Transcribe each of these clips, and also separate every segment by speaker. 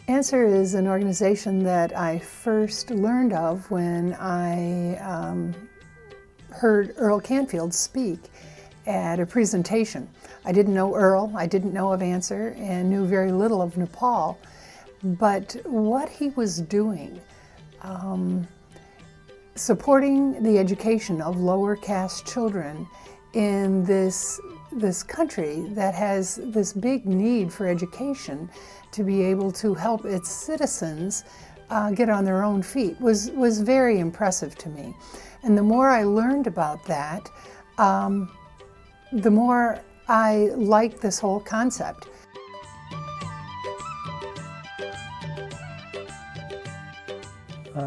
Speaker 1: Answer is an organization that I first learned of when I heard Earl Canfield speak at a presentation. I didn't know Earl, I didn't know of Answer, and knew very little of Nepal, but what he was doing, supporting the education of lower caste children in this country that has this big need for education, to be able to help its citizens get on their own feet was very impressive to me. And the more I learned about that, the more I liked this whole concept.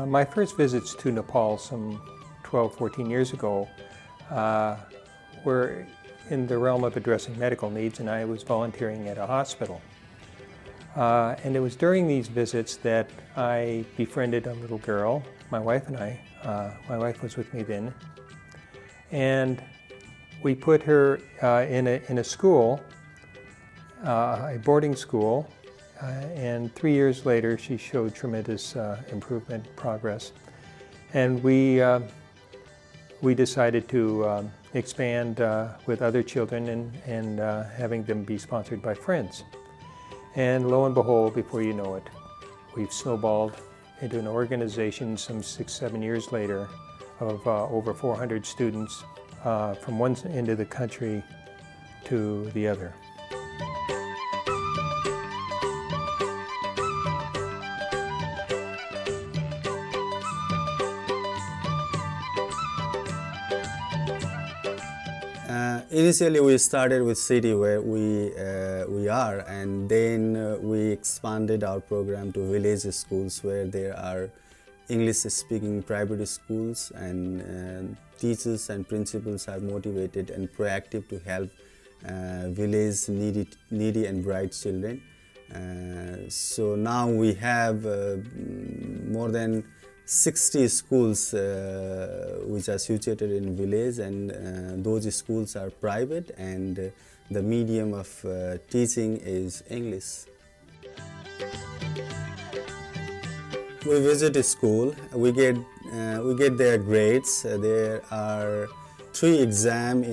Speaker 2: My first visits to Nepal some 12, 14 years ago were in the realm of addressing medical needs, and I was volunteering at a hospital. And it was during these visits that I befriended a little girl, my wife and I. My wife was with me then. And we put her in a school, a boarding school, and 3 years later she showed tremendous improvement, progress. And we decided to expand with other children and having them be sponsored by friends. And lo and behold, before you know it, we've snowballed into an organization some 6, 7 years later of over 400 students from one end of the country to the other.
Speaker 3: Initially, we started with city where we are, and then we expanded our program to village schools where there are English-speaking private schools, and teachers and principals are motivated and proactive to help village needy and bright children. So now we have more than 60 schools which are situated in village, and those schools are private, and the medium of teaching is English. We visit a school, we get their grades. There are 3 exams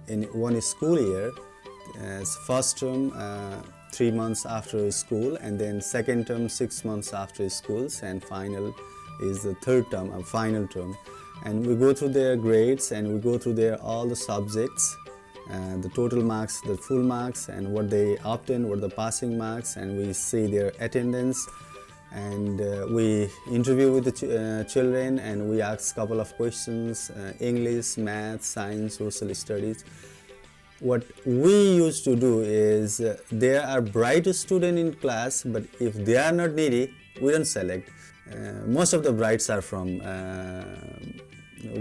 Speaker 3: in one school year. First term 3 months after school, and then second term 6 months after schools, and final is the third term, a final term. And we go through their grades, and we go through their all the subjects, the total marks, the full marks, and what they obtain, what the passing marks, and we see their attendance. And we interview with the children, and we ask a couple of questions, English, math, science, social studies. What we used to do is, there are bright students in class, but if they are not needy, we don't select. Most of the brights are from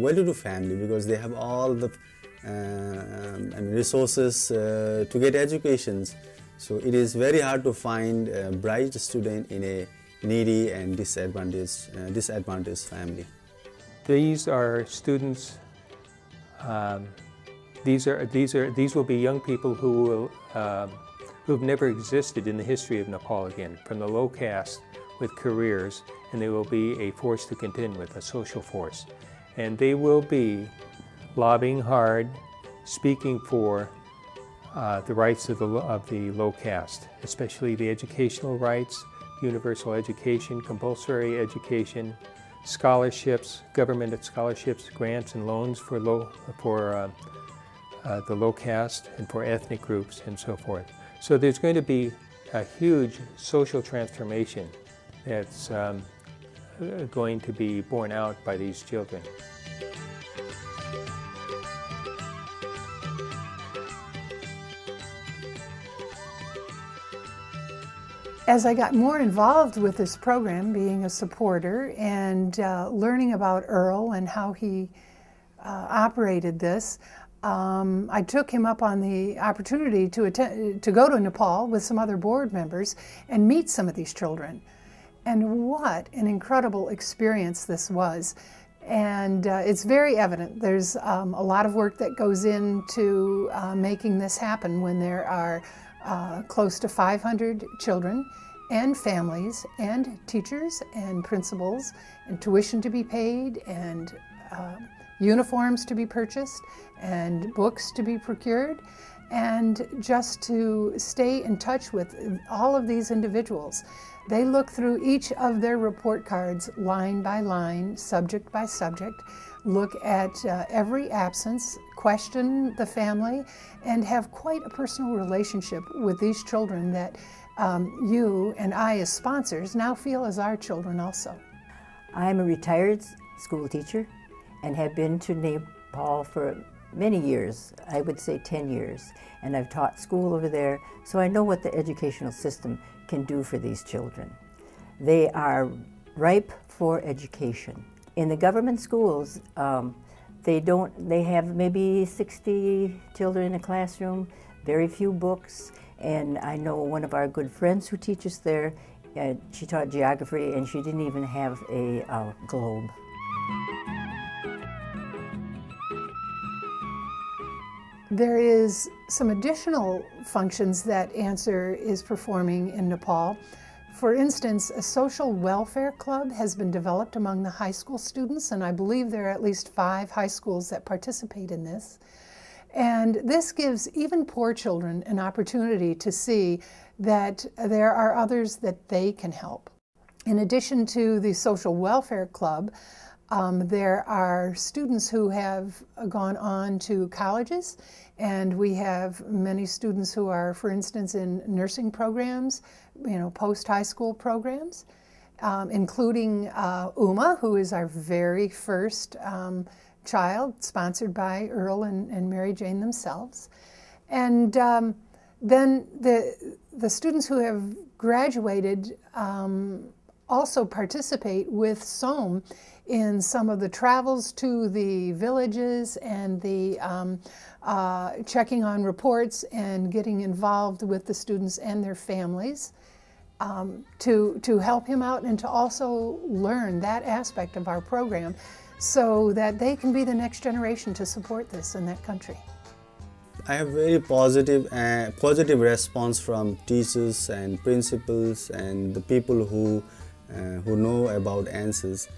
Speaker 3: well-to-do family, because they have all the resources to get educations. So it is very hard to find a bright student in a needy and disadvantaged family.
Speaker 2: These are students. These will be young people who have never existed in the history of Nepal again, from the low caste with careers, and they will be a force to contend with, a social force. And they will be lobbying hard, speaking for the rights of the low caste, especially the educational rights, universal education, compulsory education, scholarships, government scholarships, grants and loans for the low caste and for ethnic groups and so forth. So there's going to be a huge social transformation that's going to be borne out by these children.
Speaker 1: As I got more involved with this program, being a supporter and learning about Earl and how he operated this, I took him up on the opportunity to go to Nepal with some other board members and meet some of these children. And what an incredible experience this was. And it's very evident. There's a lot of work that goes into making this happen when there are close to 500 children and families and teachers and principals and tuition to be paid and uniforms to be purchased and books to be procured, and just to stay in touch with all of these individuals. They look through each of their report cards line by line, subject by subject, look at every absence, question the family, and have quite a personal relationship with these children that you and I as sponsors now feel as our children also.
Speaker 4: I'm a retired school teacher and have been to Nepal for many years, I would say 10 years, and I've taught school over there, so I know what the educational system can do for these children. They are ripe for education. In the government schools, they have maybe 60 children in a classroom, very few books, and I know one of our good friends who teaches there, she taught geography and she didn't even have a globe.
Speaker 1: There is some additional functions that Answer is performing in Nepal. For instance, a social welfare club has been developed among the high school students, and I believe there are at least 5 high schools that participate in this. And this gives even poor children an opportunity to see that there are others that they can help. In addition to the social welfare club, there are students who have gone on to colleges, and we have many students who are, for instance, in nursing programs, post-high school programs, including Uma, who is our very first child, sponsored by Earl and Mary Jane themselves. And then the students who have graduated also participate with SOM in some of the travels to the villages and the checking on reports and getting involved with the students and their families to help him out and to also learn that aspect of our program so that they can be the next generation to support this in that country.
Speaker 3: I have very positive response from teachers and principals and the people who know about ANSYS.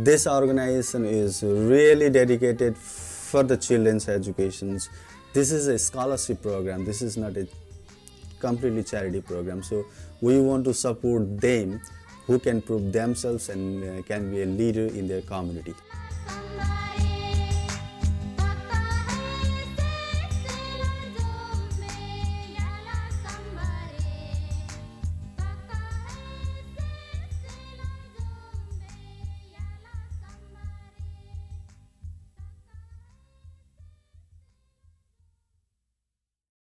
Speaker 3: This organization is really dedicated for the children's educations. This is a scholarship program. This is not a completely charity program. So we want to support them who can prove themselves and can be a leader in their community.